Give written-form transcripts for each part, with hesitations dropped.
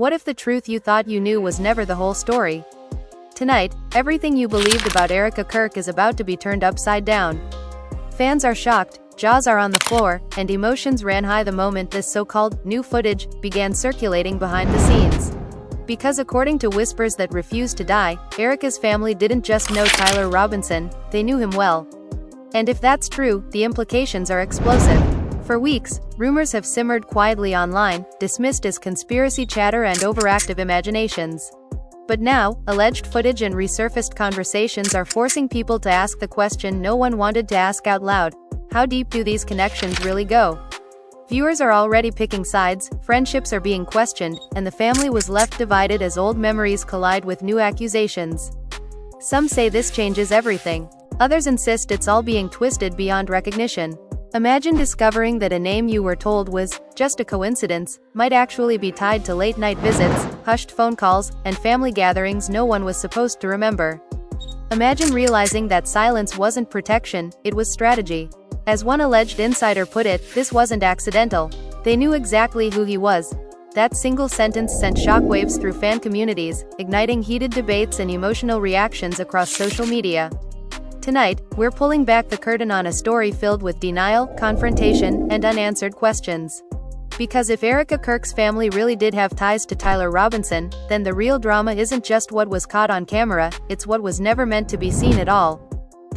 What if the truth you thought you knew was never the whole story? Tonight, everything you believed about Erika Kirk is about to be turned upside down. Fans are shocked, jaws are on the floor, and emotions ran high the moment this so-called new footage began circulating behind the scenes. Because according to whispers that refused to die, Erika's family didn't just know Tyler Robinson, they knew him well. And if that's true, the implications are explosive. For weeks, rumors have simmered quietly online, dismissed as conspiracy chatter and overactive imaginations. But now, alleged footage and resurfaced conversations are forcing people to ask the question no one wanted to ask out loud: how deep do these connections really go? Viewers are already picking sides, friendships are being questioned, and the family was left divided as old memories collide with new accusations. Some say this changes everything. Others insist it's all being twisted beyond recognition. Imagine discovering that a name you were told was just a coincidence might actually be tied to late-night visits, hushed phone calls, and family gatherings no one was supposed to remember. Imagine realizing that silence wasn't protection, it was strategy. As one alleged insider put it, this wasn't accidental. They knew exactly who he was. That single sentence sent shockwaves through fan communities, igniting heated debates and emotional reactions across social media. Tonight, we're pulling back the curtain on a story filled with denial, confrontation, and unanswered questions. Because if Erika Kirk's family really did have ties to Tyler Robinson, then the real drama isn't just what was caught on camera, it's what was never meant to be seen at all.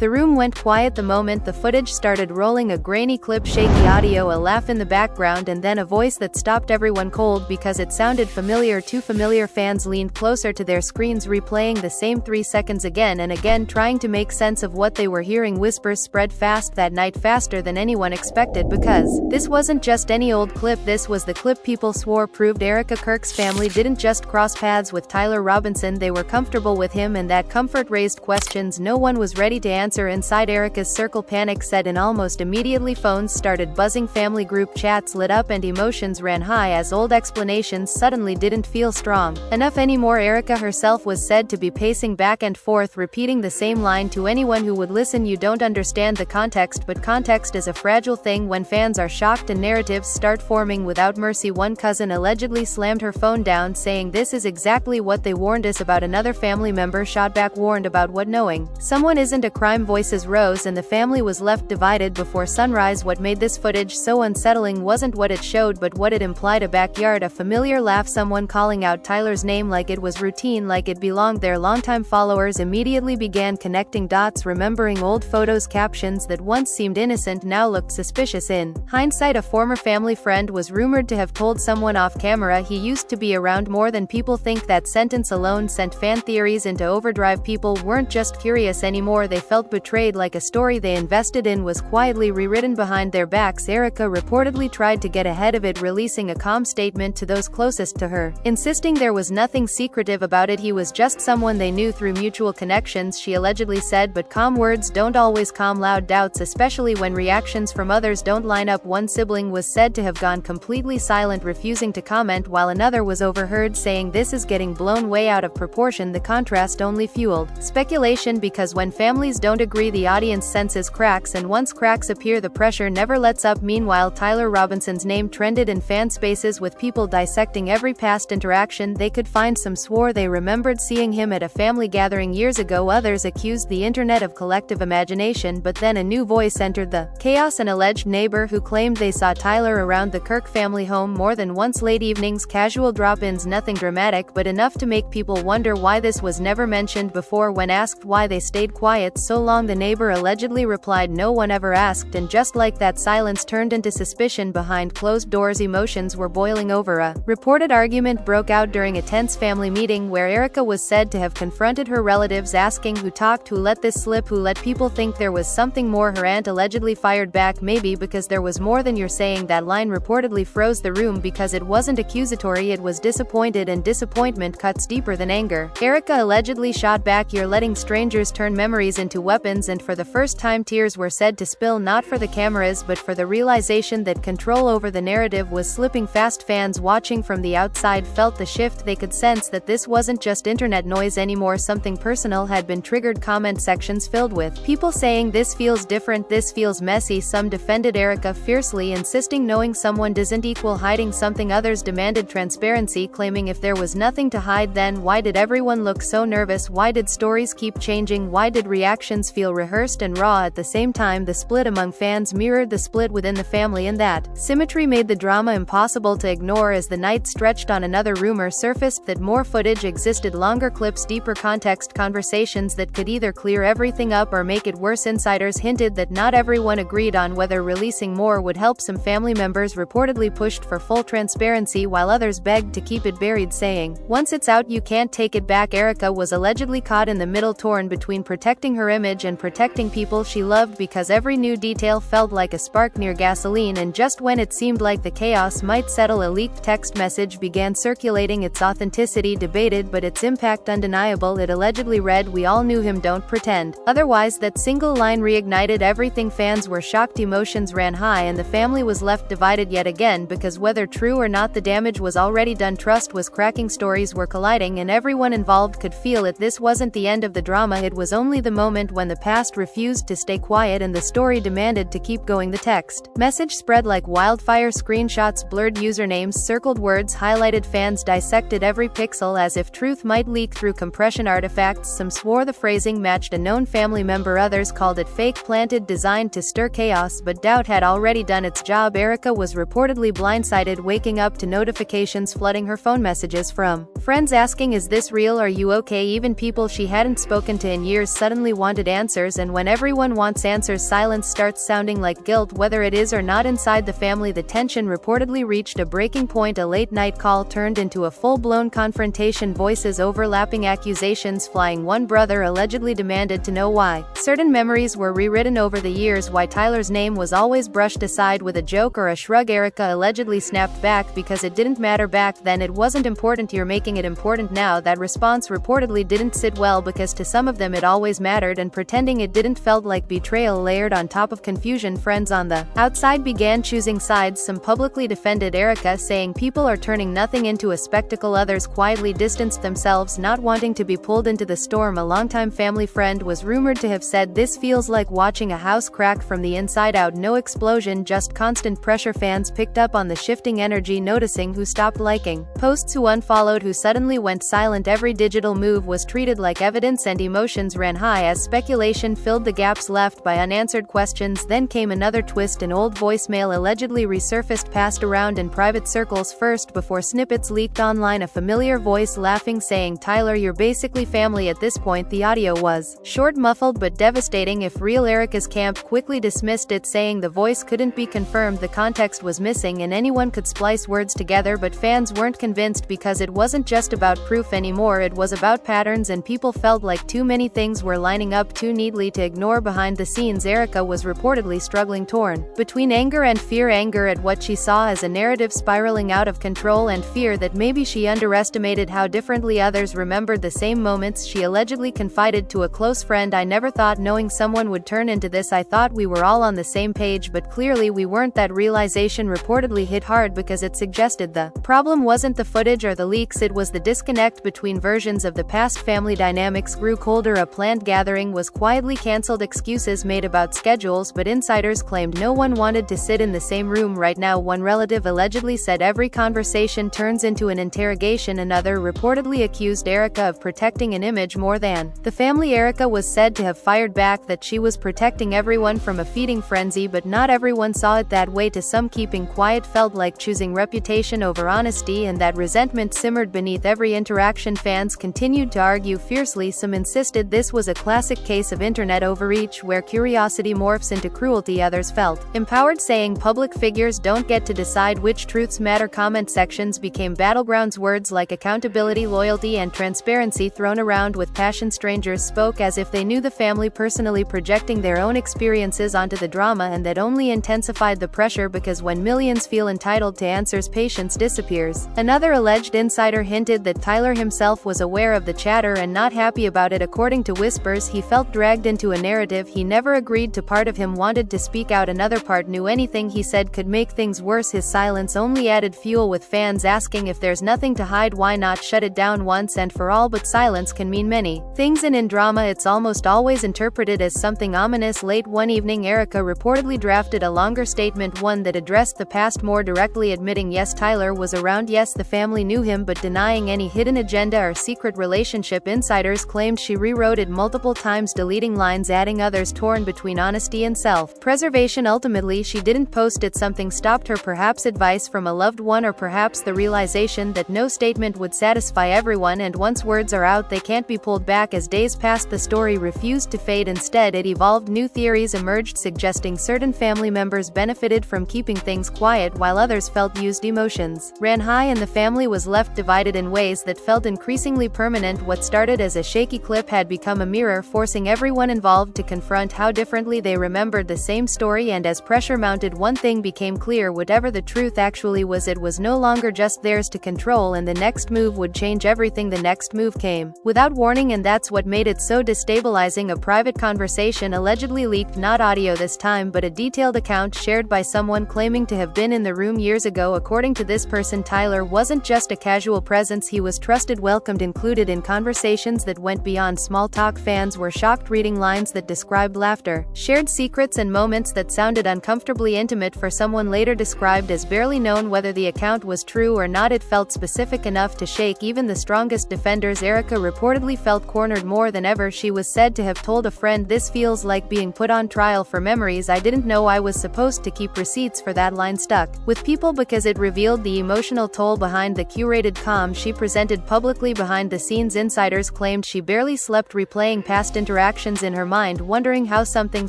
The room went quiet the moment the footage started rolling, a grainy clip, shaky audio, a laugh in the background, and then a voice that stopped everyone cold because it sounded familiar. Too familiar. Fans leaned closer to their screens, replaying the same 3 seconds again and again, trying to make sense of what they were hearing. Whispers spread fast that night, faster than anyone expected, because this wasn't just any old clip, this was the clip people swore proved Erika Kirk's family didn't just cross paths with Tyler Robinson, they were comfortable with him, and that comfort raised questions no one was ready to answer. Inside Erika's circle, panic set in almost immediately. Phones started buzzing, family group chats lit up, and emotions ran high as old explanations suddenly didn't feel strong enough anymore. Erika herself was said to be pacing back and forth, repeating the same line to anyone who would listen: you don't understand the context. But context is a fragile thing when fans are shocked and narratives start forming without mercy. One cousin allegedly slammed her phone down, saying this is exactly what they warned us about. Another family member shot back, warned about what? Knowing someone isn't a crime. Voices rose and the family was left divided before sunrise. What made this footage so unsettling wasn't what it showed but what it implied: a backyard, a familiar laugh, someone calling out Tyler's name like it was routine, like it belonged there. Longtime followers immediately began connecting dots, remembering old photos, captions that once seemed innocent now looked suspicious. In hindsight, a former family friend was rumored to have told someone off camera he used to be around more than people think. That sentence alone sent fan theories into overdrive. People weren't just curious anymore, they felt betrayed, like a story they invested in was quietly rewritten behind their backs. Erika reportedly tried to get ahead of it, releasing a calm statement to those closest to her, insisting there was nothing secretive about it, he was just someone they knew through mutual connections, she allegedly said. But calm words don't always calm loud doubts, especially when reactions from others don't line up. One sibling was said to have gone completely silent, refusing to comment, while another was overheard saying this is getting blown way out of proportion. The contrast only fueled speculation, because when families don't agree, the audience senses cracks, and once cracks appear, the pressure never lets up. Meanwhile, Tyler Robinson's name trended in fan spaces, with people dissecting every past interaction they could find. Some swore they remembered seeing him at a family gathering years ago, others accused the internet of collective imagination. But then a new voice entered the chaos, an alleged neighbor who claimed they saw Tyler around the Kirk family home more than once. Late evenings, casual drop-ins, nothing dramatic, but enough to make people wonder why this was never mentioned before. When asked why they stayed quiet so long, the neighbor allegedly replied, no one ever asked. And just like that, silence turned into suspicion behind closed doors. Emotions were boiling over. A reported argument broke out during a tense family meeting where Erika was said to have confronted her relatives, asking who talked, who let this slip, who let people think there was something more. Her aunt allegedly fired back, maybe because there was more than you're saying. That line reportedly froze the room because it wasn't accusatory, it was disappointed, and disappointment cuts deeper than anger. Erika allegedly shot back, you're letting strangers turn memories into weapons. weapons, and for the first time tears were said to spill, not for the cameras but for the realization that control over the narrative was slipping fast. Fans watching from the outside felt the shift. They could sense that this wasn't just internet noise anymore. Something personal had been triggered. Comment sections filled with people saying, "This feels different, this feels messy." Some defended Erika fiercely, insisting knowing someone doesn't equal hiding something. Others demanded transparency, claiming if there was nothing to hide, then why did everyone look so nervous? Why did stories keep changing? Why did reactions feel rehearsed and raw? At the same time, the split among fans mirrored the split within the family, and that symmetry made the drama impossible to ignore. As the night stretched on, another rumor surfaced that more footage existed, longer clips, deeper context, conversations that could either clear everything up or make it worse. Insiders hinted that not everyone agreed on whether releasing more would help. Some family members reportedly pushed for full transparency, while others begged to keep it buried, saying, "Once it's out, you can't take it back." Erika was allegedly caught in the middle, torn between protecting her image and protecting people she loved, because every new detail felt like a spark near gasoline. And just when it seemed like the chaos might settle, a leaked text message began circulating, its authenticity debated but its impact undeniable. It allegedly read, "We all knew him, don't pretend otherwise." That single line reignited everything. Fans were shocked, emotions ran high, and the family was left divided yet again, because whether true or not, the damage was already done. Trust was cracking, stories were colliding, and everyone involved could feel it. This wasn't the end of the drama, it was only the moment when the past refused to stay quiet and the story demanded to keep going. The text message spread like wildfire, screenshots, blurred usernames, circled words highlighted. Fans dissected every pixel as if truth might leak through compression artifacts. Some swore the phrasing matched a known family member, others called it fake, planted, designed to stir chaos, but doubt had already done its job. Erika was reportedly blindsided, waking up to notifications flooding her phone, messages from friends asking, "Is this real? Are you okay?" Even people she hadn't spoken to in years suddenly wanted answers, and when everyone wants answers, silence starts sounding like guilt, whether it is or not. Inside the family, the tension reportedly reached a breaking point. A late-night call turned into a full-blown confrontation, voices overlapping, accusations flying. One brother allegedly demanded to know why certain memories were rewritten over the years, why Tyler's name was always brushed aside with a joke or a shrug. Erika allegedly snapped back, "Because it didn't matter back then, it wasn't important, you're making it important now." That response reportedly didn't sit well, because to some of them it always mattered, and pretending it didn't felt like betrayal layered on top of confusion. Friends on the outside began choosing sides. Some publicly defended Erika, saying people are turning nothing into a spectacle. Others quietly distanced themselves, not wanting to be pulled into the storm. A longtime family friend was rumored to have said, "This feels like watching a house crack from the inside out. No explosion, just constant pressure." Fans picked up on the shifting energy, noticing who stopped liking posts, who unfollowed, who suddenly went silent. Every digital move was treated like evidence, and emotions ran high as speculation filled the gaps left by unanswered questions. Then came another twist. An old voicemail allegedly resurfaced, passed around in private circles first before snippets leaked online. A familiar voice laughing, saying, "Tyler, you're basically family at this point." The audio was short, muffled, but devastating. If real, Erika's camp quickly dismissed it, saying the voice couldn't be confirmed, the context was missing, and anyone could splice words together. But fans weren't convinced, because it wasn't just about proof anymore, it was about patterns, and people felt like too many things were lining up too neatly to ignore. Behind the scenes, Erika was reportedly struggling, torn between anger and fear. Anger at what she saw as a narrative spiraling out of control, and fear that maybe she underestimated how differently others remembered the same moments. She allegedly confided to a close friend, "I never thought knowing someone would turn into this. I thought we were all on the same page, but clearly we weren't." That realization reportedly hit hard, because it suggested the problem wasn't the footage or the leaks, it was the disconnect between versions of the past. Family dynamics grew colder. A planned gathering was quietly cancelled, excuses made about schedules, but insiders claimed no one wanted to sit in the same room right now. One relative allegedly said every conversation turns into an interrogation. Another reportedly accused Erika of protecting an image more than the family. Erika was said to have fired back that she was protecting everyone from a feeding frenzy, but not everyone saw it that way. To some, keeping quiet felt like choosing reputation over honesty, and that resentment simmered beneath every interaction. Fans continued to argue fiercely. Some insisted this was a classic case of internet overreach, where curiosity morphs into cruelty. Others felt empowered, saying public figures don't get to decide which truths matter. Comment sections became battlegrounds, words like accountability, loyalty, and transparency thrown around with passion. Strangers spoke as if they knew the family personally, projecting their own experiences onto the drama, and that only intensified the pressure, because when millions feel entitled to answers, patience disappears. Another alleged insider hinted that Tyler himself was aware of the chatter and not happy about it. According to whispers, he felt felt dragged into a narrative he never agreed to. Part of him wanted to speak out, another part knew anything he said could make things worse. His silence only added fuel, with fans asking if there's nothing to hide, why not shut it down once and for all. But silence can mean many things, and in drama it's almost always interpreted as something ominous. Late one evening, Erika reportedly drafted a longer statement, one that addressed the past more directly, admitting yes, Tyler was around, yes, the family knew him, but denying any hidden agenda or secret relationship. Insiders claimed she rewrote it multiple times, deleting lines, adding others, torn between honesty and self-preservation. Ultimately, she didn't post it. Something stopped her, perhaps advice from a loved one, or perhaps the realization that no statement would satisfy everyone, and once words are out, they can't be pulled back. As days passed, the story refused to fade. Instead, it evolved. New theories emerged, suggesting certain family members benefited from keeping things quiet, while others felt used. Emotions ran high, and the family was left divided in ways that felt increasingly permanent. What started as a shaky clip had become a mirror, forcing everyone involved to confront how differently they remembered the same story. And as pressure mounted, one thing became clear: whatever the truth actually was, it was no longer just theirs to control, and the next move would change everything. The next move came without warning, and that's what made it so destabilizing. A private conversation allegedly leaked, not audio this time, but a detailed account shared by someone claiming to have been in the room years ago. According to this person, Tyler wasn't just a casual presence, he was trusted, welcomed, included in conversations that went beyond small talk. Fans were shocked, reading lines that described laughter, shared secrets, and moments that sounded uncomfortably intimate for someone later described as barely known. Whether the account was true or not, it felt specific enough to shake even the strongest defenders. Erika reportedly felt cornered more than ever. She was said to have told a friend, "This feels like being put on trial for memories I didn't know I was supposed to keep." Receipts for that line stuck with people because it revealed the emotional toll behind the curated calm she presented publicly. Behind the scenes, insiders claimed she barely slept, replaying past interactions in her mind, wondering how something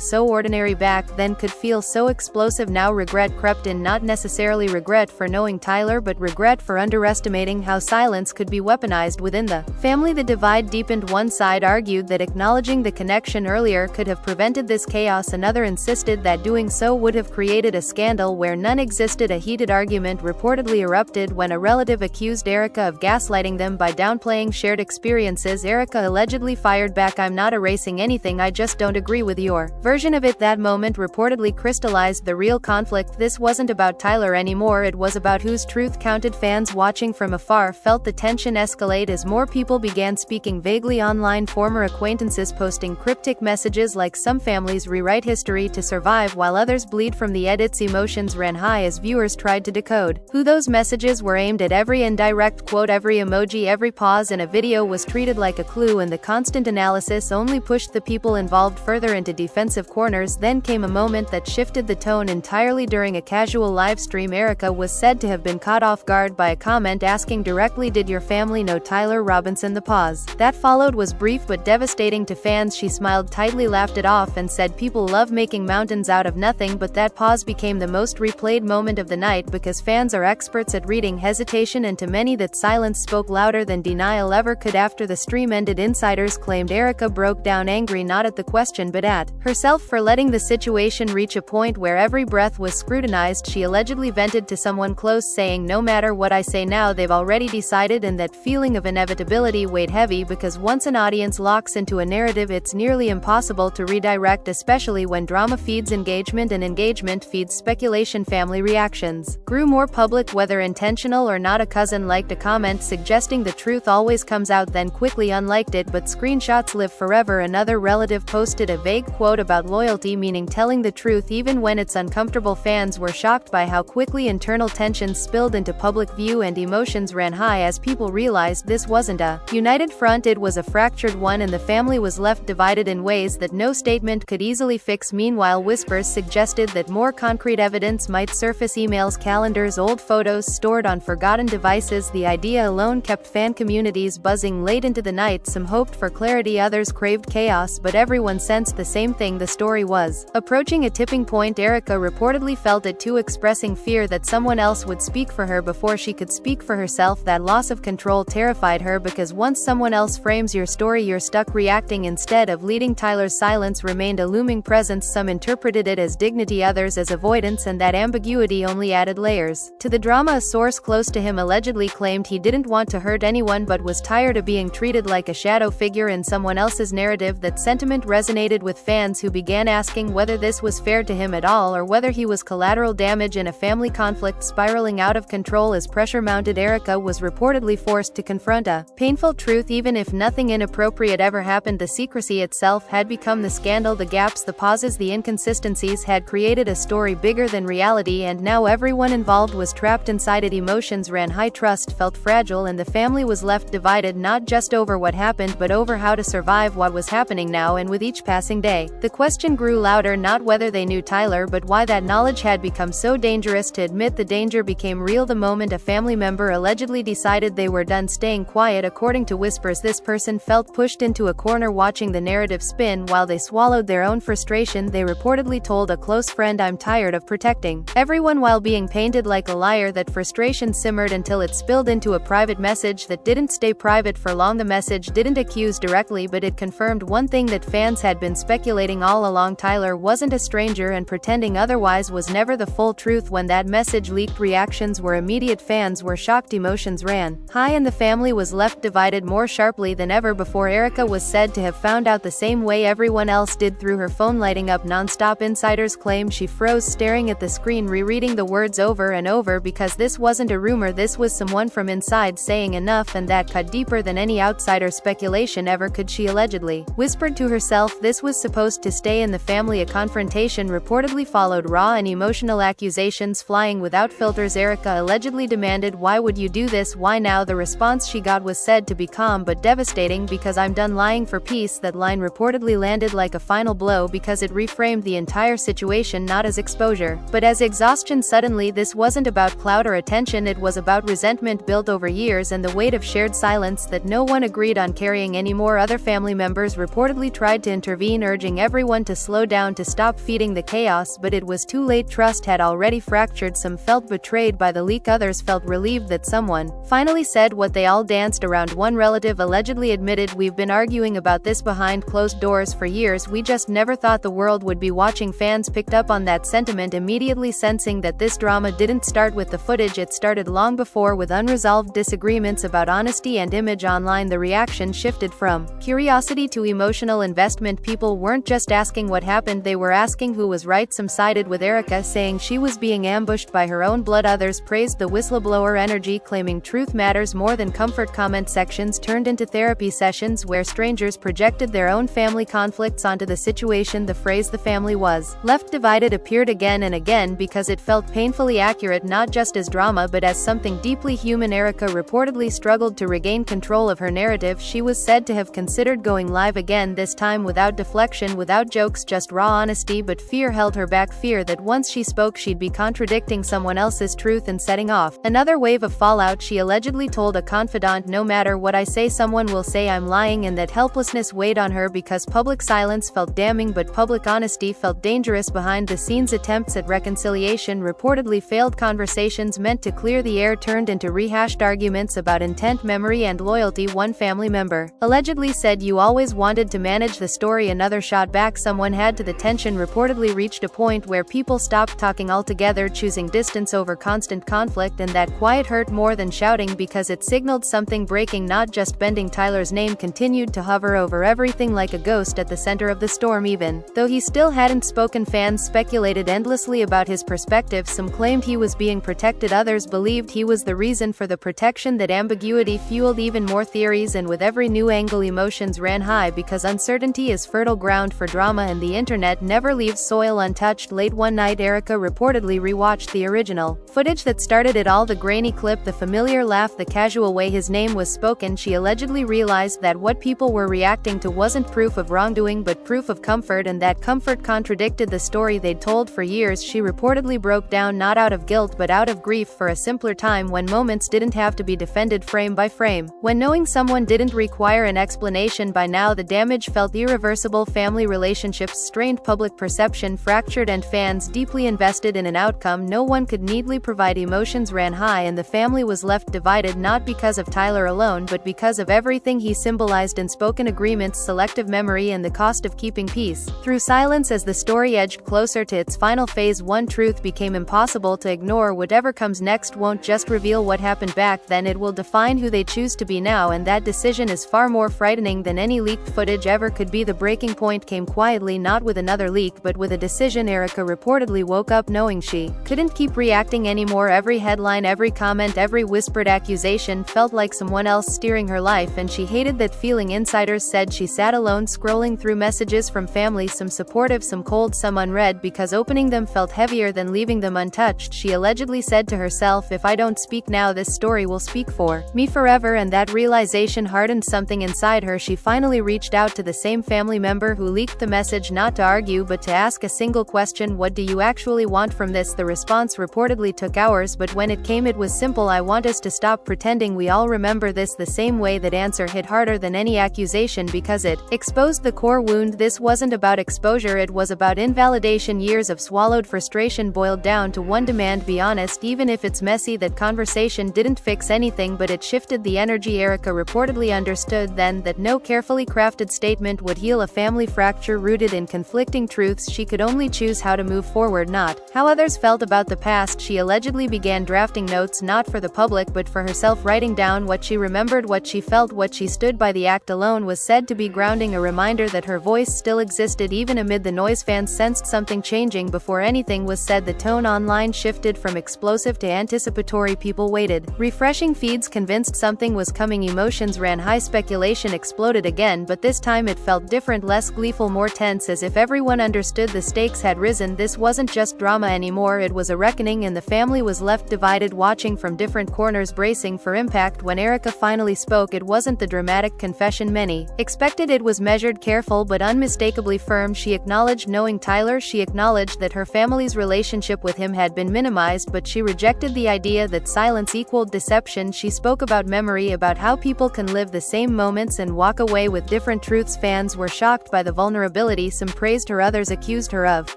so ordinary back then could feel so explosive now. Regret crept in, not necessarily regret for knowing Tyler, but regret for underestimating how silence could be weaponized within the family. The divide deepened. One side argued that acknowledging the connection earlier could have prevented this chaos. Another insisted that doing so would have created a scandal where none existed. A heated argument reportedly erupted when a relative accused Erika of gaslighting them by downplaying shared experiences. Erika allegedly fired back, "I'm not erasing anything, I just don't agree with your version of it." That moment reportedly crystallized the real conflict. This wasn't about Tyler anymore, it was about whose truth counted. Fans watching from afar felt the tension escalate as more people began speaking vaguely online, former acquaintances posting cryptic messages like "Some families rewrite history to survive while others bleed from the edits." Emotions ran high as viewers tried to decode who those messages were aimed at. Every indirect quote, every emoji, every pause in a video was treated like a clue, and the constant analysis only pushed the people involved further into defensive corners. Then came a moment that shifted the tone entirely. During a casual live stream, Erika was said to have been caught off guard by a comment asking directly, "Did your family know Tyler Robinson?" The pause that followed was brief but devastating to fans. She smiled tightly, laughed it off, and said, "People love making mountains out of nothing." But that pause became the most replayed moment of the night because fans are experts at reading hesitation, and to many that silence spoke louder than denial ever could. After the stream ended, insiders claimed Erika broke down, angry not at the question but at herself for letting the situation reach a point where every breath was scrutinized. She allegedly vented to someone close, saying, "No matter what I say now, they've already decided," and that feeling of inevitability weighed heavy because once an audience locks into a narrative, it's nearly impossible to redirect, especially when drama feeds engagement and engagement feeds speculation. Family reactions grew more public, whether intentional or not. A cousin liked a comment suggesting the truth always comes out, then quickly unliked it, but screenshots live forever. Another relative posted a vague quote about loyalty, meaning telling the truth even when it's uncomfortable. Fans were shocked by how quickly internal tensions spilled into public view, and emotions ran high as people realized this wasn't a united front, it was a fractured one, and the family was left divided in ways that no statement could easily fix. Meanwhile, whispers suggested that more concrete evidence might surface: emails, calendars, old photos stored on forgotten devices. The idea alone kept fan communities buzzing late into the night. Some hoped for clarity, others craved chaos, but everyone sensed the same thing: the story was approaching a tipping point. Erika reportedly felt it too, expressing fear that someone else would speak for her before she could speak for herself. That loss of control terrified her because once someone else frames your story, you're stuck reacting instead of leading. Tyler's silence remained a looming presence. Some interpreted it as dignity, others as avoidance, and that ambiguity only added layers to the drama. A source close to him allegedly claimed he didn't want to hurt anyone but was tired of being treated like a shadow figure in someone else's narrative. narrative. That sentiment resonated with fans who began asking whether this was fair to him at all or whether he was collateral damage in a family conflict spiraling out of control as pressure mounted. Erika was reportedly forced to confront a painful truth. Even if nothing inappropriate ever happened, the secrecy itself had become the scandal. The gaps, the pauses, the inconsistencies had created a story bigger than reality, and now everyone involved was trapped inside it. Emotions ran high, trust felt fragile, and the family was left divided, not just over what happened but over how to survive what was happening now. And with each passing day, the question grew louder, not whether they knew Tyler but why that knowledge had become so dangerous to admit. The danger became real the moment a family member allegedly decided they were done staying quiet. According to whispers, this person felt pushed into a corner, watching the narrative spin while they swallowed their own frustration. They reportedly told a close friend, "I'm tired of protecting everyone," while being painted like a liar. That frustration simmered until it spilled into a private message that didn't stay private for long. The message didn't accuse directly, but it confirmed one thing that fans had been speculating all along: Tyler wasn't a stranger, and pretending otherwise was never the full truth. When that message leaked, reactions were immediate. Fans were shocked, emotions ran high, and the family was left divided more sharply than ever before. Erika was said to have found out the same way everyone else did, through her phone lighting up nonstop. Insiders claim she froze, staring at the screen, rereading the words over and over, because this wasn't a rumor, this was someone from inside saying enough, and that cut deeper than any outsider speculation ever could. She allegedly whispered to herself this was supposed to stay in the family. A confrontation reportedly followed, raw and emotional accusations flying without filters. Erika allegedly demanded, "Why would you do this? Why now?" The response she got was said to be calm but devastating: "Because I'm done lying for peace." That line reportedly landed like a final blow because it reframed the entire situation not as exposure, but as exhaustion. Suddenly, this wasn't about clout or attention, it was about resentment built over years and the weight of shared silence that no one agreed on carrying anymore. Other family members reportedly tried to intervene, urging everyone to slow down, to stop feeding the chaos, but it was too late. Trust had already fractured. Some felt betrayed by the leak, others felt relieved that someone finally said what they all danced around. One relative allegedly admitted, "We've been arguing about this behind closed doors for years. We just never thought the world would be watching." Fans picked up on that sentiment immediately, sensing that this drama didn't start with the footage, it started long before, with unresolved disagreements about honesty and image. Online, the reaction shifted from curiosity to emotional investment. People weren't just asking what happened, they were asking who was right. Some sided with Erika, saying she was being ambushed by her own blood. Others praised the whistleblower energy, claiming truth matters more than comfort. Comment sections turned into therapy sessions where strangers projected their own family conflicts onto the situation. The phrase "the family was left divided" appeared again and again because it felt painfully accurate, not just as drama but as something deeply human. Erika reportedly struggled to regain control of her narrative. She was said to have considered going live again, this time without deflection, without jokes, just raw honesty, but fear held her back. Fear that once she spoke she'd be contradicting someone else's truth and setting off another wave of fallout. She allegedly told a confidant, "No matter what I say, someone will say I'm lying," and that helplessness weighed on her because public silence felt damning but public honesty felt dangerous. Behind the scenes, attempts at reconciliation reportedly failed. Conversations meant to clear the air turned into rehashed arguments about intent, memory, and loyalty. One family member allegedly said, "You always wanted to manage the story." Another shot back, "Someone had to." The tension reportedly reached a point where people stopped talking altogether, choosing distance over constant conflict, and that quiet hurt more than shouting because it signaled something breaking, not just bending. Tyler's name continued to hover over everything like a ghost at the center of the storm. Even though he still hadn't spoken, fans speculated endlessly about his perspective. Some claimed he was being protected, others believed he was the reason for the protection. That ambiguity fueled even more theories, and with every new angle, emotions ran high because uncertainty is fertile ground for drama, and the internet never leaves soil untouched. Late one night, Erika reportedly rewatched the original footage that started it all: the grainy clip, the familiar laugh, the casual way his name was spoken. She allegedly realized that what people were reacting to wasn't proof of wrongdoing but proof of comfort, and that comfort contradicted the story they'd told for years. She reportedly broke down, not out of guilt but out of grief for a simpler time, when moments didn't have to be defended frame by frame, when knowing someone didn't require an explanation. By now, the damage felt irreversible. Family relationships strained, public perception fractured, and fans deeply invested in an outcome no one could neatly provide. Emotions ran high, and the family was left divided, not because of Tyler alone but because of everything he symbolized: unspoken agreements, selective memory, and the cost of keeping peace through silence. As the story edged closer to its final phase, one truth became impossible to ignore: whatever comes next won't just reveal what happened back then, it will define who they choose to be now, and that decision is far more frightening than any leak. leaked footage ever could be the breaking point came quietly, not with another leak but with a decision. Erika reportedly woke up knowing she couldn't keep reacting anymore. Every headline, every comment, every whispered accusation felt like someone else steering her life, and she hated that feeling. Insiders said she sat alone scrolling through messages from family, some supportive, some cold, some unread, because opening them felt heavier than leaving them untouched. She allegedly said to herself, "If I don't speak now, this story will speak for me forever," and that realization hardened something inside her. She finally reached out to the same family member who leaked the message, not to argue but to ask a single question: "What do you actually want from this?" The response reportedly took hours, but when it came, it was simple: "I want us to stop pretending." We all remember this the same way. That answer hit harder than any accusation because it exposed the core wound. This wasn't about exposure, it was about invalidation. Years of swallowed frustration boiled down to one demand: be honest, even if it's messy. That conversation didn't fix anything, but it shifted the energy. Erika reportedly understood then that no carefully crafted statement would heal a family fracture rooted in conflicting truths. She could only choose how to move forward, not how others felt about the past. She allegedly began drafting notes, not for the public but for herself, writing down what she remembered, what she felt, what she stood by. The act alone was said to be grounding, a reminder that her voice still existed even amid the noise. Fans sensed something changing before anything was said. The tone online shifted from explosive to anticipatory. People waited, refreshing feeds, convinced something was coming. Emotions ran high, speculation exploded again, but this time it felt different, less gleeful, more tense, as if everyone understood the stakes had risen. This wasn't just drama anymore, it was a reckoning, and the family was left divided, watching from different corners, bracing for impact. When Erika finally spoke, it wasn't the dramatic confession many expected. It was measured, careful, but unmistakably firm. She acknowledged knowing Tyler, she acknowledged that her family's relationship with him had been minimized, but she rejected the idea that silence equaled deception. She spoke about memory, about how people can live the same moments and walk away with different truths. Fans were shocked by the vulnerability. Some praised her, others accused her of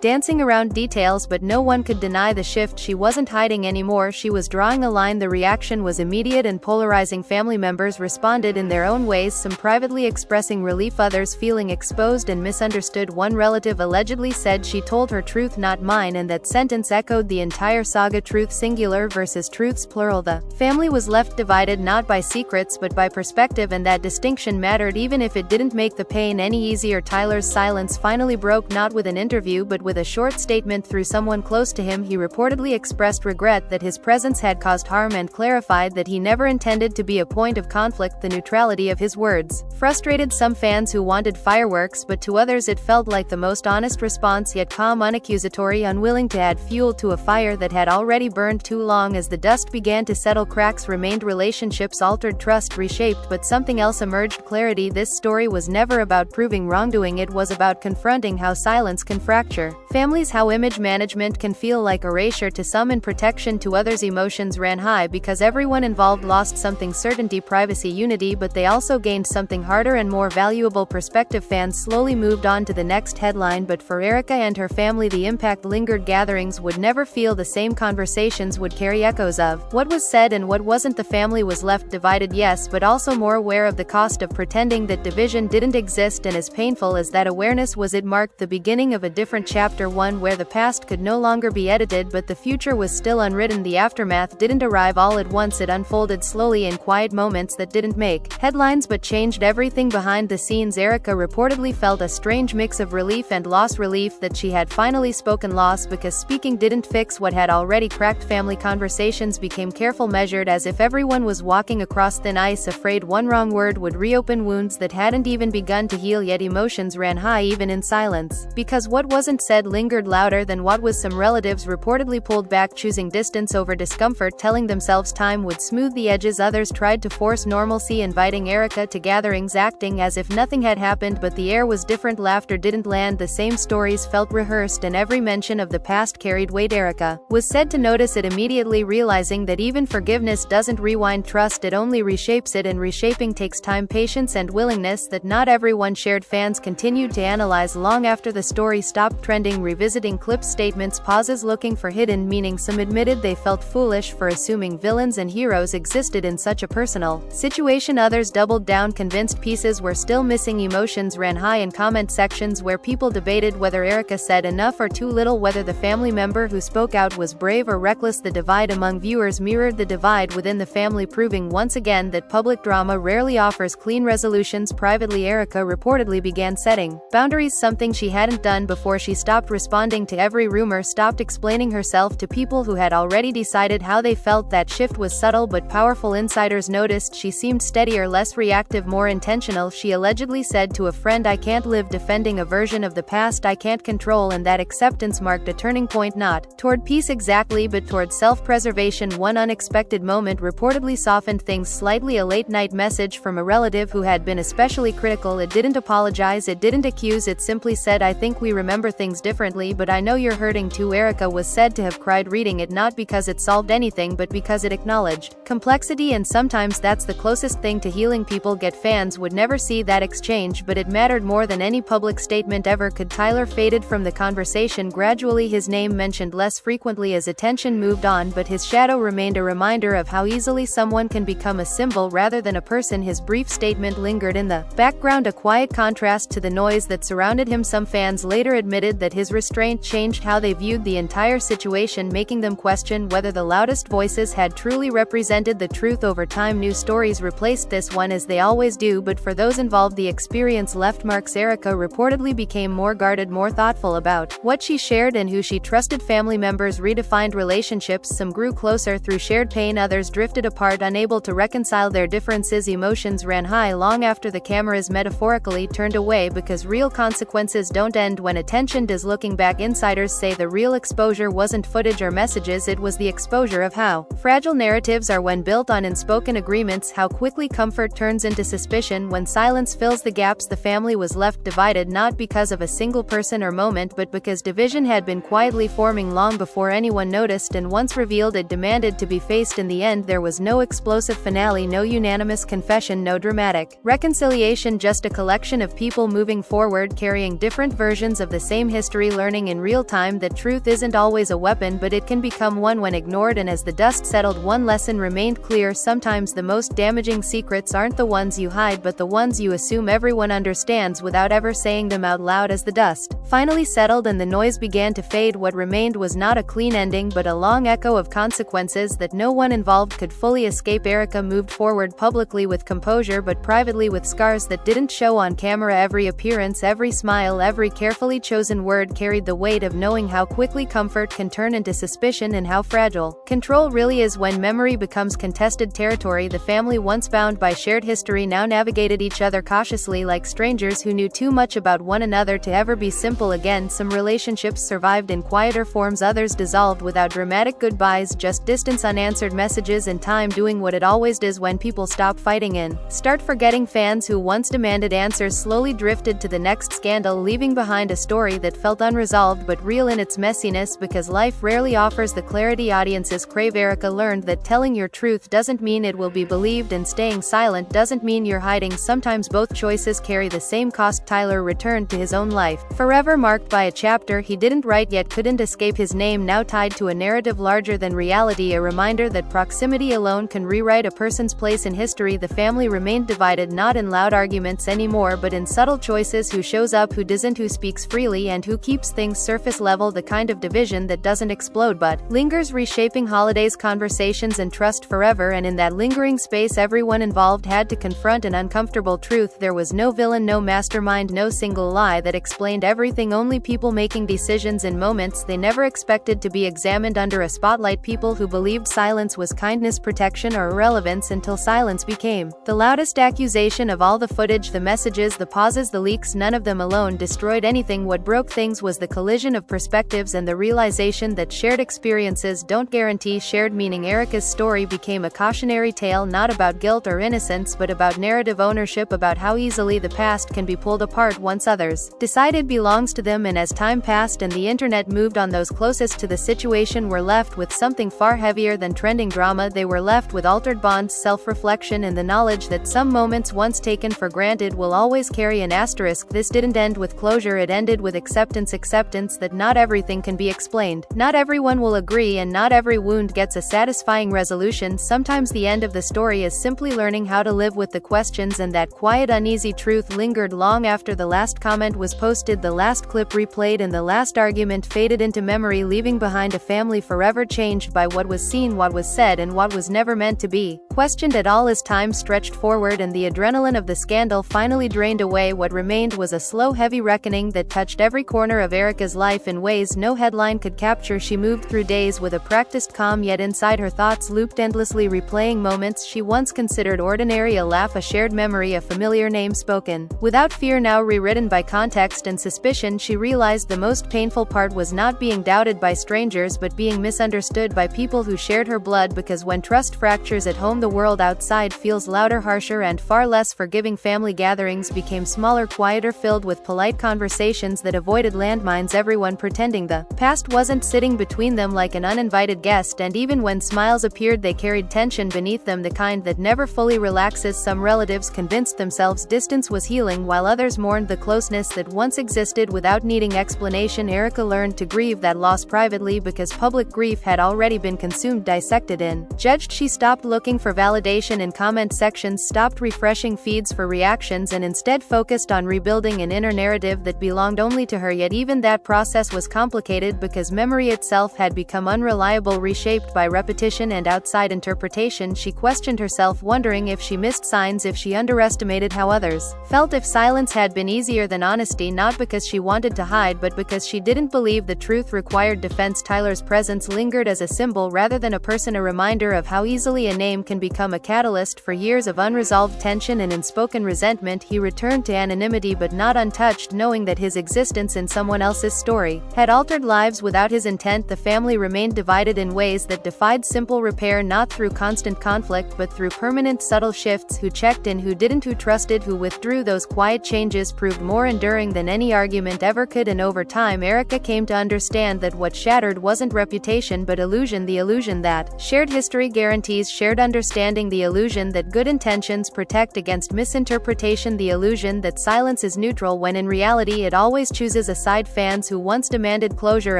dancing around details, but no one could deny the shift. She wasn't hiding anymore, she was drawing a line. The reaction was immediate and polarizing. Family members responded in their own ways, some privately expressing relief, others feeling exposed and misunderstood. One relative allegedly said, "She told her truth, not mine," and that sentence echoed the entire saga. Truth singular versus truths plural. The family was left divided, not by secrets but by perspective, and that distinction mattered even if it didn't make the pain any easier. Tyler's silence finally broke, not with an interview but with a short statement through someone close to him. He reportedly expressed regret that his presence had caused harm and clarified that he never intended to be a point of conflict. The neutrality of his words frustrated some fans who wanted fireworks, but to others it felt like the most honest response, yet calm, unaccusatory, unwilling to add fuel to a fire that had already burned too long. As the dust began to settle, cracks remained, relationships altered, trust reshaped, but something else emerged: clarity. This story was never about proving wrongdoing, it was about confronting how silence can fracture families, how image management can feel like erasure to some and protection to others. Emotions ran high because everyone involved lost something: certainty, privacy, unity, but they also gained something harder and more valuable: perspective. Fans slowly moved on to the next headline, but for Erika and her family the impact lingered. Gatherings would never feel the same, conversations would carry echoes of what was said and what wasn't. The family was left divided, yes, but also more aware of the cost of pretending that division didn't exist, and as painful as that awareness was, it marked the beginning of a different chapter, one where the past could no longer be edited but the future was still unwritten. The aftermath didn't arrive all at once, it unfolded slowly in quiet moments that didn't make headlines but changed everything behind the scenes. Erika reportedly felt a strange mix of relief and loss: relief that she had finally spoken, loss because speaking didn't fix what had already cracked. Family conversations became careful, measured, as if everyone was walking across thin ice, afraid one wrong word would reopen wounds that hadn't even begun to heal. Yet emotions ran high even in silence, because what wasn't said lingered louder than what was. Some relatives reportedly pulled back, choosing distance over discomfort, telling themselves time would smooth the edges. Others tried to force normalcy, inviting Erika to gatherings, acting as if nothing had happened, but the air was different. Laughter didn't land, the same stories felt rehearsed, and every mention of the past carried weight. Erika was said to notice it immediately, realizing that even forgiveness doesn't rewind trust, it only reshapes it, and reshaping takes time, patience, and willingness that not everyone shared. Fans continued to analyze long after the story stopped trending, revisiting clips, statements, pauses, looking for hidden meaning. Some admitted they felt foolish for assuming villains and heroes existed in such a personal situation, others doubled down, convinced pieces were still missing. Emotions ran high in comment sections where people debated whether Erika said enough or too little, whether the family member who spoke out was brave or reckless. The divide among viewers mirrored the divide within the family, proving once again that public drama rarely offers clean resolutions. Private privately Erika reportedly began setting boundaries, something she hadn't done before. She stopped responding to every rumor, stopped explaining herself to people who had already decided how they felt. That shift was subtle but powerful. Insiders noticed she seemed steadier, less reactive, more intentional. She allegedly said to a friend, "I can't live defending a version of the past I can't control," and that acceptance marked a turning point, not toward peace exactly, but toward self-preservation. One unexpected moment reportedly softened things slightly. A late-night message from a relative who had been especially critical. It didn't apologize, it didn't accuse, it simply said, "I think we remember things differently, but I know you're hurting too." Erika was said to have cried reading it, not because it solved anything but because it acknowledged complexity, and sometimes that's the closest thing to healing. People get fans would never see that exchange, but it mattered more than any public statement ever could. Tyler faded from the conversation gradually, his name mentioned less frequently as attention moved on, but his shadow remained, a reminder of how easily someone can become a symbol rather than a person. His brief statement lingered in the background, a quiet contrast to the noise that surrounded him. Some fans later admitted that his restraint changed how they viewed the entire situation, making them question whether the loudest voices had truly represented the truth. Over time, new stories replaced this one, as they always do, but for those involved the experience left marks. Erika reportedly became more guarded, more thoughtful about what she shared and who she trusted. Family members redefined relationships, some grew closer through shared pain, others drifted apart, unable to reconcile their differences. Emotions ran high long after the cameras metaphorically turned away, because real consequences don't end when attention does. Looking back, insiders say the real exposure wasn't footage or messages, it was the exposure of how fragile narratives are when built on unspoken agreements, how quickly comfort turns into suspicion when silence fills the gaps. The family was left divided, not because of a single person or moment, but because division had been quietly forming long before anyone noticed, and once revealed it demanded to be faced. In the end, there was no explosive finale, no unanimous confession, no dramatic reconciliation, just a collection of people moving forward, carrying different versions of the same history, learning in real time that truth isn't always a weapon, but it can become one when ignored. And as the dust settled, one lesson remained clear: sometimes the most damaging secrets aren't the ones you hide, but the ones you assume everyone understands without ever saying them out loud. As the dust finally settled and the noise began to fade, what remained was not a clean ending, but a long echo of consequences that no one involved could fully escape. Erika moved forward publicly with composure, but privately with scars that didn't show on camera. Every appearance, every smile, every carefully chosen word carried the weight of knowing how quickly comfort can turn into suspicion and how fragile control really is when memory becomes contested territory. The family, once bound by shared history, now navigated each other cautiously, like strangers who knew too much about one another to ever be simple again. Some relationships survived in quieter forms, others dissolved without dramatic goodbyes, just distance, unanswered messages, and time doing what it always does when people stop fighting and start forgetting. Fans who once demanded answers slowly drifted to the next scandal, leaving behind a story that felt unresolved but real in its messiness, because life rarely offers the clarity audiences crave. Erika learned that telling your truth doesn't mean it will be believed, and staying silent doesn't mean you're hiding. Sometimes both choices carry the same cost. Tyler returned to his own life, forever marked by a chapter he didn't write yet couldn't escape, his name now tied to a narrative larger than reality, a reminder that proximity alone can rewrite a person's place in history. The family remained divided, not in loud arguments anymore, but in subtle choices: who shows up, who doesn't, who speaks freely, and who keeps things surface level. The kind of division that doesn't explode but lingers, reshaping holidays, conversations, and trust forever. And in that lingering space, everyone involved had to confront an uncomfortable truth: there was no villain, no mastermind, no single lie that explained everything, only people making decisions in moments they never expected to be examined under a spotlight, people who believed silence was kindness, protection, or irrelevance, until silence became the loudest accusation of all. The footage, the messages, the pauses, the leaks, none of them alone destroyed anything. What broke things was the collision of perspectives and the realization that shared experiences don't guarantee shared meaning. Erika's story became a cautionary tale, not about guilt or innocence, but about narrative ownership, about how easily the past can be pulled apart once others decide it belongs to them. And as time passed and the internet moved on, those closest to the situation were left with something far heavier than trending drama. They were left with altered bonds, self-reflection, and the knowledge that some moments once taken for granted will always carry an asterisk. This didn't end with closure, it ended with acceptance that not everything can be explained, not everyone will agree, and not every wound gets a satisfying resolution. Sometimes the end of the story is simply learning how to live with the questions, and that quiet, uneasy truth lingered long after the last comment was posted, the last clip replayed, and the last argument faded into memory, leaving behind a family forever changed by what was seen, what was said, and what was never meant to be questioned at all. As time stretched forward and the adrenaline of the scandal finally drained away, what remained was a slow, heavy reckoning that touched every corner of Erika's life in ways no headline could capture. She moved through days with a practiced calm, yet inside her thoughts looped endlessly, replaying moments she once considered ordinary, a laugh, a shared memory, a familiar name spoken without fear, now rewritten by context and suspicion. She realized the most painful part was not being doubted by strangers but being misunderstood by people who shared her blood, because when trust fractures at home, the world outside feels louder, harsher, and far less forgiving. Family gatherings became smaller, quieter, filled with polite conversations that avoided landmines, everyone pretending the past wasn't sitting between them like an uninvited guest, and even when smiles appeared they carried tension beneath them, the kind that never fully relaxes. Some relatives convinced themselves distance was healing, while others mourned the closeness that once existed without needing explanation. Erika learned to grieve that loss privately, because public grief had already been consumed, dissected, and judged. She stopped looking for validation in comment sections, stopped refreshing feeds for reactions, and instead focused on rebuilding an inner narrative that belonged only to her. Yet even that process was complicated, because memory itself had become unreliable, reshaped by repetition and outside interpretation. She questioned herself, wondering if she missed signs, if she underestimated how others felt, if silence had been easier than honesty, not because she wanted to hide but because she didn't believe the truth required defense. Tyler's presence lingered as a symbol rather than a person, a reminder of how easily a name can become a catalyst for years of unresolved tension and unspoken resentment. He returned to anonymity, but not untouched, knowing that his existence in someone else's story had altered lives without his intent. The family remained divided in ways that defied simple repair, not through constant conflict but through permanent, subtle shifts. Who checked in, who didn't, who trusted, who withdrew. Those quiet changes proved more enduring than any argument ever could, and over time Erika came to understand that what shattered wasn't reputation but illusion, the illusion that shared history guarantees shared understanding, the illusion that good intentions protect against misinterpretation, the illusion that silence is neutral when in reality it always chooses a side. Fans who once demanded closure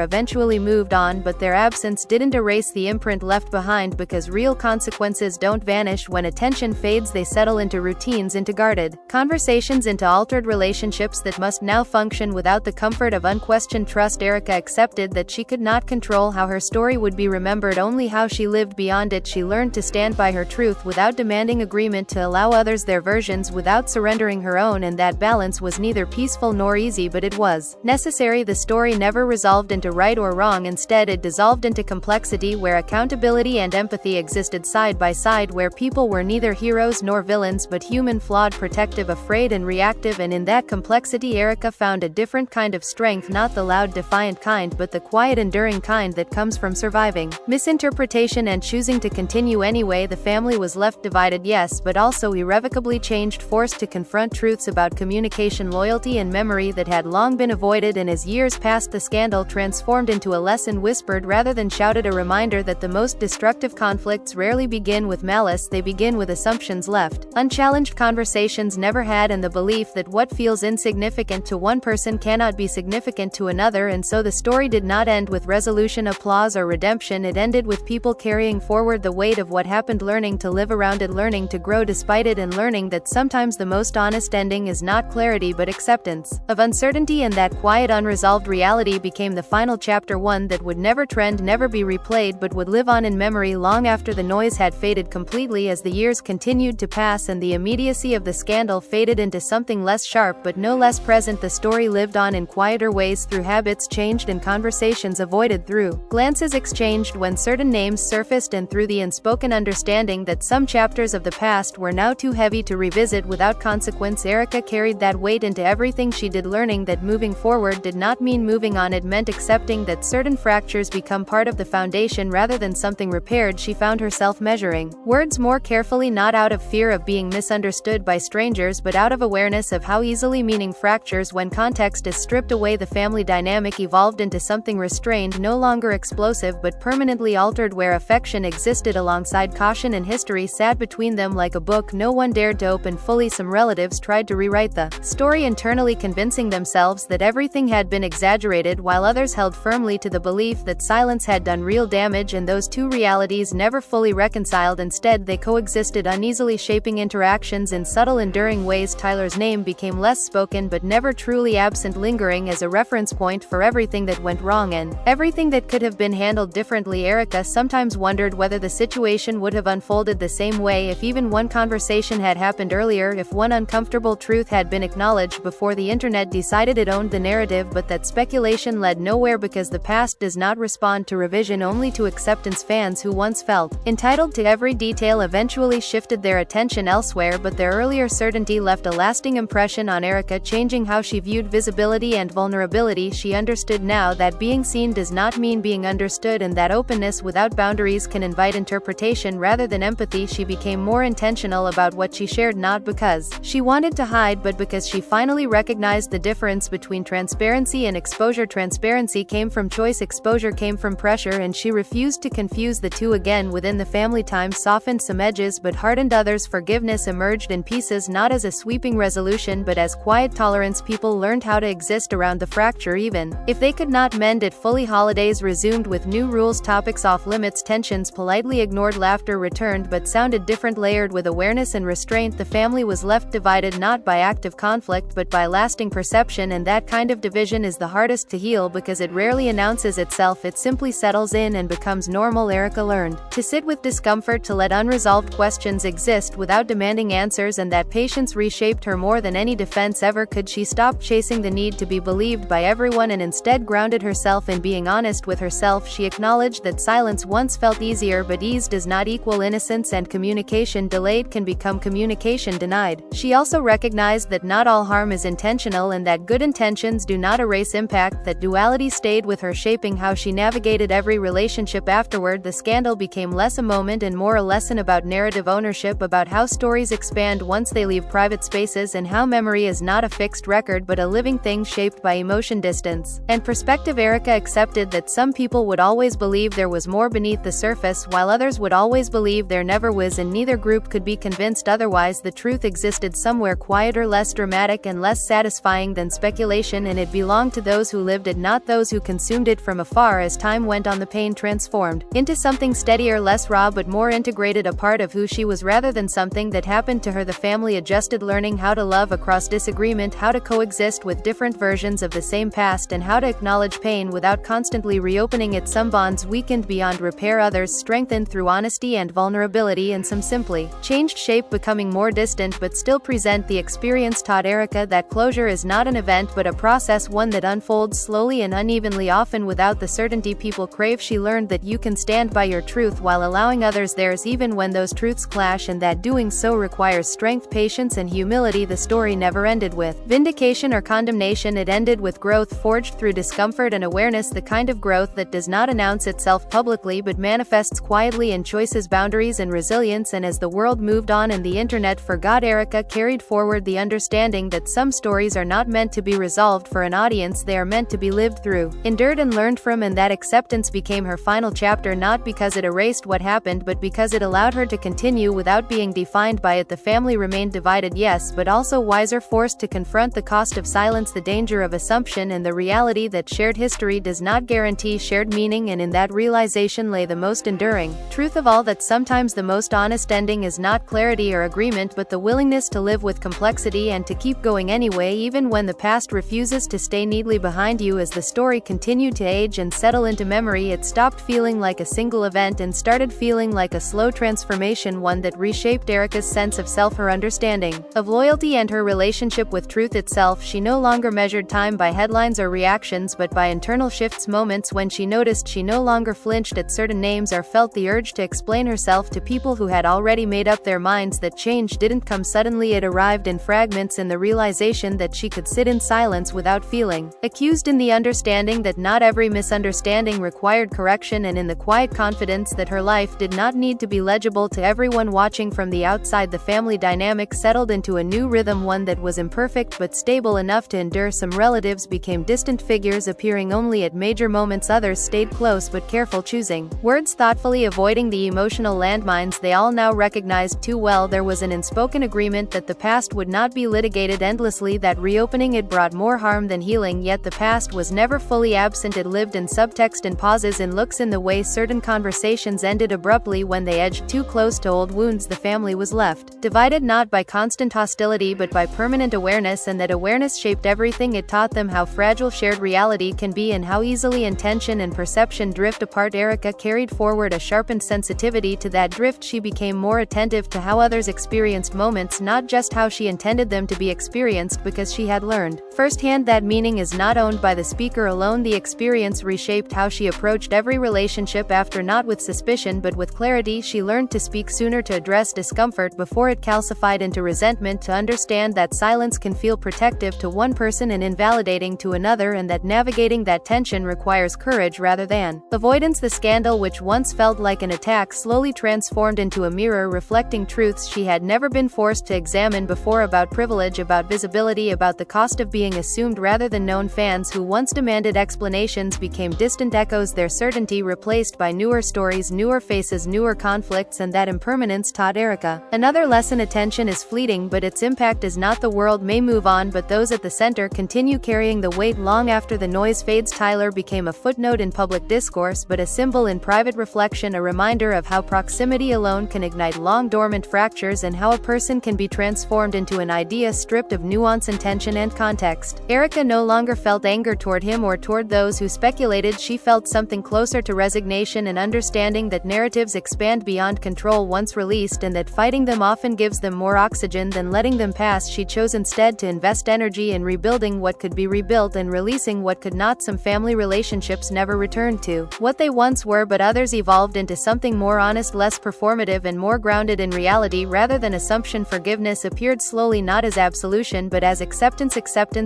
eventually moved on, but their absence didn't erase the imprint left behind, because real consequences don't vanish when attention fades. They settle into routines, into guarded conversations, into altered relationships that must now function without the comfort of unquestioned trust. Erika accepted that she could not control how her story would be remembered, only how she lived beyond it. She learned to stand by her truth without demanding agreement, to allow others their versions without surrendering her own, and that balance was neither peaceful nor easy, but it was necessary. The story never resolved into right or wrong, instead it dissolved into complexity, where accountability and empathy existed side by side, where people were neither heroes nor villains but human, flawed, protective, afraid, and reactive. And in that complexity Erika found a different kind of strength, not the loud, defiant kind but the quiet, enduring kind that comes from surviving misinterpretation and choosing to continue anyway. The family was left divided, yes, but also irrevocably changed, forced to confront truths about communication, loyalty, and memory that had long been avoided. And as years passed, the scandal transformed into a lesson, whispered rather than shouted, a reminder that the most destructive conflicts rarely begin with malice, they begin with assumptions left unchallenged, conversations never had, and the belief that what feels insignificant to one person cannot be significant to another. And so the story did not end with resolution, applause, or redemption. It ended with people carrying forward the weight of what happened, learning to live around it, learning to grow despite it, and learning that sometimes the most honest ending is not clarity but acceptance of uncertainty. And that quiet, unresolved reality became the final chapter, one that would never trend, never be replayed, but would live on in memory long after the noise had faded completely. As the years continued to pass and the immediacy of the scandal faded into something less sharp but no less present, the story lived on in quieter ways, through habits changed and conversations avoided, through glances exchanged when certain names surfaced, and through the unspoken understanding that some chapters of the past were now too heavy to revisit without consequence. Erika carried that weight into everything she did, learning that moving forward did not mean moving on, it meant accepting that certain fractures become part of the foundation rather than something repaired. She found herself measuring words more carefully, not out of fear of being misunderstood by strangers but out of awareness of how easily meaning fractures when context is stripped away. The family dynamic evolved into something restrained, no longer explosive but permanently altered, where affection existed alongside caution and history sat between them like a book no one dared to open fully. Some relatives tried to rewrite the story internally, convincing themselves that everything had been exaggerated, while others held firmly to the belief that silence had done real damage, and those two realities never fully reconciled. Instead, they coexisted uneasily, shaping interactions in subtle, enduring ways. Tyler's name became less spoken but never truly absent, lingering as a reference point for everything that went wrong and everything that could have been handled differently. Erika sometimes wondered whether the situation would have unfolded the same way if even one conversation had happened earlier. easier if one uncomfortable truth had been acknowledged before the internet decided it owned the narrative, but that speculation led nowhere because the past does not respond to revision, only to acceptance. Fans who once felt entitled to every detail eventually shifted their attention elsewhere, but their earlier certainty left a lasting impression on Erika, changing how she viewed visibility and vulnerability. She understood now that being seen does not mean being understood, and that openness without boundaries can invite interpretation rather than empathy. She became more intentional about what she shared, not because she wanted to hide, but because she finally recognized the difference between transparency and exposure. Transparency came from choice, exposure came from pressure, and she refused to confuse the two again. Within the family, time softened some edges but hardened others. Forgiveness emerged in pieces, not as a sweeping resolution but as quiet tolerance. People learned how to exist around the fracture even if they could not mend it fully. Holidays resumed with new rules, topics off limits, tensions politely ignored, laughter returned but sounded different, layered with awareness and restraint. The family was left divided not by active conflict but by lasting perception, and that kind of division is the hardest to heal because it rarely announces itself, it simply settles in and becomes normal. Erika learned to sit with discomfort, to let unresolved questions exist without demanding answers, and that patience reshaped her more than any defense ever could. She stopped chasing the need to be believed by everyone and instead grounded herself in being honest with herself. She acknowledged that silence once felt easier, but ease does not equal innocence, and communication delayed can become communication denied. She also recognized that not all harm is intentional and that good intentions do not erase impact. That duality stayed with her, shaping how she navigated every relationship afterward. The scandal became less a moment and more a lesson about narrative ownership, about how stories expand once they leave private spaces, and how memory is not a fixed record but a living thing shaped by emotion, distance, and perspective. Erika accepted that some people would always believe there was more beneath the surface, while others would always believe there never was, and neither group could be convinced otherwise. The truth existed somewhere quieter, less dramatic, and less satisfying than speculation, and it belonged to those who lived it, not those who consumed it from afar. As time went on, the pain transformed into something steadier, less raw but more integrated, a part of who she was rather than something that happened to her. The family adjusted, learning how to love across disagreement, how to coexist with different versions of the same past, and how to acknowledge pain without constantly reopening it. Some bonds weakened beyond repair, others strengthened through honesty and vulnerability, and some simply changed shape, becoming more distant but still present. The experience taught Erika that closure is not an event but a process, one that unfolds slowly and unevenly, often without the certainty people crave. She learned that you can stand by your truth while allowing others theirs, even when those truths clash, and that doing so requires strength, patience, and humility. The story never ended with vindication or condemnation, it ended with growth forged through discomfort and awareness, the kind of growth that does not announce itself publicly but manifests quietly in choices, boundaries, and resilience. And as the world moved on and the internet forgot, Erika carried forward the understanding that some stories are not meant to be resolved for an audience, they are meant to be lived through, endured, and learned from, and that acceptance became her final chapter, not because it erased what happened but because it allowed her to continue without being defined by it. The family remained divided, yes, but also wiser, forced to confront the cost of silence, the danger of assumption, and the reality that shared history does not guarantee shared meaning. And in that realization lay the most enduring truth of all, that sometimes the most honest ending is not clarity or agreement but the willingness to live with complexity and to keep going anyway, even when the past refuses to stay neatly behind you. As the story continued to age and settle into memory, it stopped feeling like a single event and started feeling like a slow transformation, one that reshaped Erika's sense of self, her understanding of loyalty, and her relationship with truth itself. She no longer measured time by headlines or reactions but by internal shifts, moments when she noticed. She no longer flinched at certain names or felt the urge to explain herself to people who had already made up their minds. That change didn't come suddenly, it arrived in fragments, in the realization that she could sit in silence without feeling accused, in the understanding that not every misunderstanding required correction, and in the quiet confidence that her life did not need to be legible to everyone watching from the outside. The family dynamic settled into a new rhythm, one that was imperfect but stable enough to endure. Some relatives became distant figures, appearing only at major moments. Others stayed close but careful, choosing words thoughtfully, avoiding the emotional landmines they all now recognized too well. There was an unspoken agreement that the past would not be litigated endlessly, that reopening it brought more harm than healing. Yet the past was never fully absent, it lived in subtext, in pauses, in looks, in the way certain conversations ended abruptly when they edged too close to old wounds. The family was left divided not by constant hostility but by permanent awareness, and that awareness shaped everything. It taught them how fragile shared reality can be and how easily intention and perception drift apart. Erika carried forward a sharpened sensitivity to that drift. She became more attentive to how others experienced moments moments, not just how she intended them to be experienced, because she had learned firsthand that meaning is not owned by the speaker alone. The experience reshaped how she approached every relationship after, not with suspicion but with clarity. She learned to speak sooner, to address discomfort before it calcified into resentment, to understand that silence can feel protective to one person and invalidating to another, and that navigating that tension requires courage rather than avoidance. The scandal, which once felt like an attack, slowly transformed into a mirror reflecting truths she had never been forced to examine before, about privilege, about visibility, about the cost of being assumed rather than known. Fans who once demanded explanations became distant echoes, their certainty replaced by newer stories, newer faces, newer conflicts, and that impermanence taught Erika another lesson: attention is fleeting, but its impact is not. The world may move on, but those at the center continue carrying the weight long after the noise fades. Tyler became a footnote in public discourse, but a symbol in private reflection, a reminder of how proximity alone can ignite long-dormant fractures, and how a person can be transformed into an idea stripped of nuance, intention, and context. Erika no longer felt anger toward him or toward those who speculated. She felt something closer to resignation, and understanding that narratives expand beyond control once released, and that fighting them often gives them more oxygen than letting them pass. She chose instead to invest energy in rebuilding what could be rebuilt and releasing what could not. Some family relationships never returned to what they once were, but others evolved into something more honest, less performative, and more grounded in reality rather than assumption. Forgiveness appeared slowly, not as absolution but as acceptance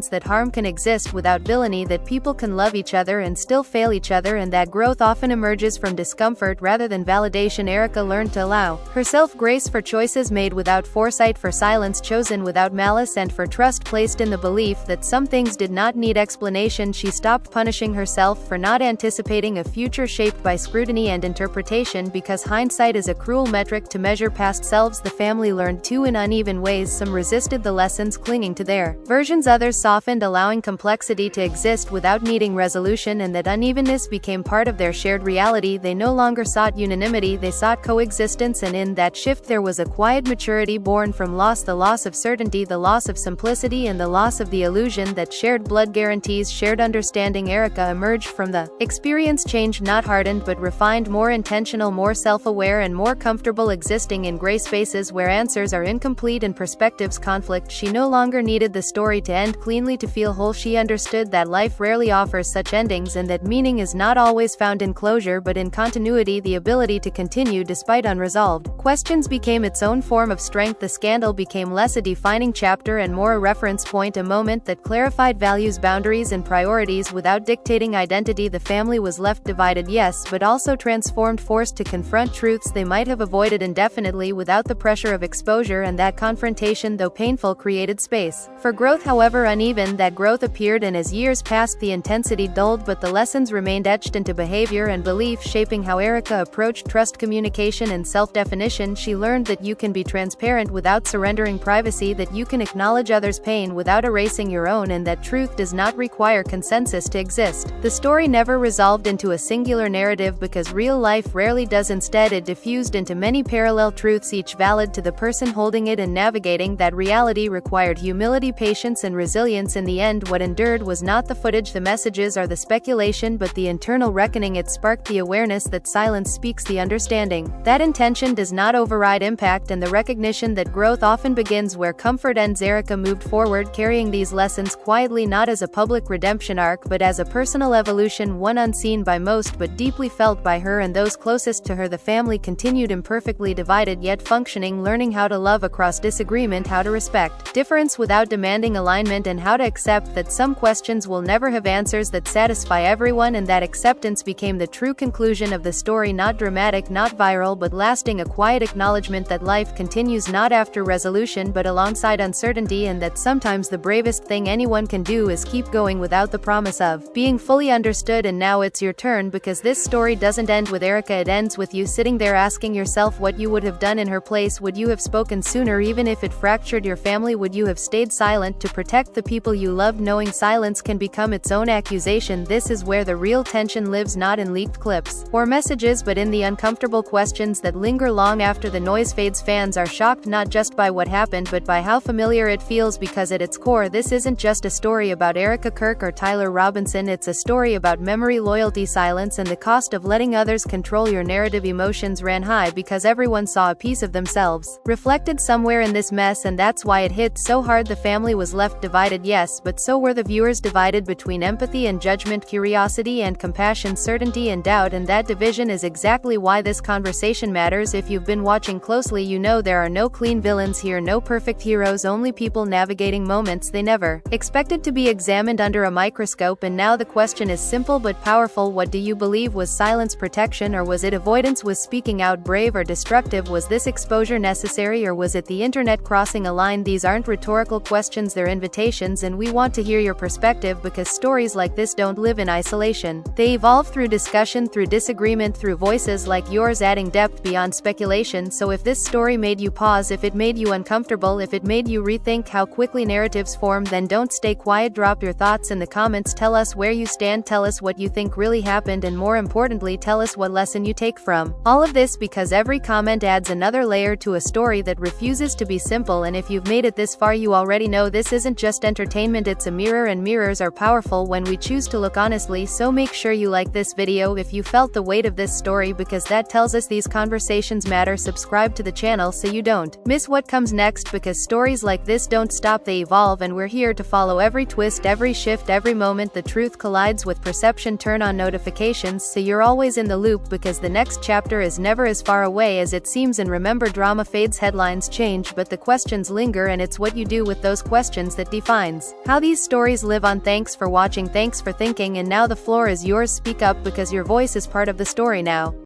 that harm can exist without villainy, that people can love each other and still fail each other, and that growth often emerges from discomfort rather than validation. Erika learned to allow herself grace for choices made without foresight, for silence chosen without malice, and for trust placed in the belief that some things did not need explanation. She stopped punishing herself for not anticipating a future shaped by scrutiny and interpretation, because hindsight is a cruel metric to measure past selves. The family learned too in uneven ways. Some resisted the lessons, clinging to their versions. Others softened, allowing complexity to exist without needing resolution, and that unevenness became part of their shared reality. They no longer sought unanimity, they sought coexistence, and in that shift there was a quiet maturity born from loss, the loss of certainty, the loss of simplicity, and the loss of the illusion that shared blood guarantees shared understanding. Erika emerged from the experience changed, not hardened but refined, more intentional, more self-aware, and more comfortable existing in gray spaces where answers are incomplete and perspectives conflict. She no longer needed the story to end cleanly to feel whole. She understood that life rarely offers such endings, and that meaning is not always found in closure but in continuity, the ability to continue despite unresolved questions. Became its own form of strength. The scandal became less a defining chapter and more a reference point, a moment that clarified values, boundaries, and priorities without dictating identity. The family was left divided, yes, but also transformed, forced to confront truths they might have avoided indefinitely without the pressure of exposure, and that confrontation, though painful, created space for growth. However uneven that growth appeared, and as years passed the intensity dulled, but the lessons remained etched into behavior and belief, shaping how Erika approached trust, communication, and self-definition. She learned that you can be transparent without surrendering privacy, that you can acknowledge others' pain without erasing your own, and that truth does not require consensus to exist. The story never resolved into a singular narrative, because real life rarely does. Instead, it diffused into many parallel truths, each valid to the person holding it, and navigating that reality required humility, patience, and resilience. In the end, what endured was not the footage, the messages, or the speculation, but the internal reckoning. It sparked the awareness that silence speaks, the understanding that intention does not override impact, and the recognition that growth often begins where comfort ends. Erika moved forward, carrying these lessons quietly, not as a public redemption arc but as a personal evolution, one unseen by most but deeply felt by her and those closest to her. The family continued imperfectly divided yet functioning, learning how to love across disagreement, how to respect difference without demanding alignment, and how to accept that some questions will never have answers that satisfy everyone. And that acceptance became the true conclusion of the story, not dramatic, not viral, but lasting, a quiet acknowledgement that life continues not after resolution but alongside uncertainty, and that sometimes the bravest thing anyone can do is keep going without the promise of being fully understood. And now it's your turn, because this story doesn't end with Erika, it ends with you sitting there asking yourself what you would have done in her place. Would you have spoken sooner even if it fractured your family? Would you have stayed silent to protect the people you loved, knowing silence can become its own accusation? This is where the real tension lives, not in leaked clips or messages but in the uncomfortable questions that linger long after the noise fades. Fans are shocked not just by what happened but by how familiar it feels, because at its core this isn't just a story about Erika Kirk or Tyler Robinson, it's a story about memory, loyalty, silence, and the cost of letting others control your narrative. Emotions ran high because everyone saw a piece of themselves reflected connected somewhere in this mess, and that's why it hit so hard. The family was left divided, yes, but so were the viewers, divided between empathy and judgment, curiosity and compassion, certainty and doubt, and that division is exactly why this conversation matters. If you've been watching closely, you know there are no clean villains here, no perfect heroes, only people navigating moments they never expected to be examined under a microscope. And now the question is simple but powerful: what do you believe? Was silence protection, or was it avoidance? Was speaking out brave or destructive? Was this exposure necessary, or was it the internet crossing a line? These aren't rhetorical questions, they're invitations, and we want to hear your perspective, because stories like this don't live in isolation. They evolve through discussion, through disagreement, through voices like yours adding depth beyond speculation. So if this story made you pause, if it made you uncomfortable, if it made you rethink how quickly narratives form, then don't stay quiet. Drop your thoughts in the comments. Tell us where you stand, tell us what you think really happened, and more importantly, tell us what lesson you take from all of this, because every comment adds another layer to a story that refuses to be simple. And if you've made it this far, you already know this isn't just entertainment, it's a mirror, and mirrors are powerful when we choose to look honestly. So make sure you like this video if you felt the weight of this story, because that tells us these conversations matter. Subscribe to the channel so you don't miss what comes next, because stories like this don't stop, they evolve, and we're here to follow every twist, every shift, every moment the truth collides with perception. Turn on notifications so you're always in the loop, because the next chapter is never as far away as it seems. And remember, drama fades, headlines change, but the questions linger, and it's what you do with those questions that defines how these stories live on. Thanks for watching, thanks for thinking, and now the floor is yours. Speak up, because your voice is part of the story now.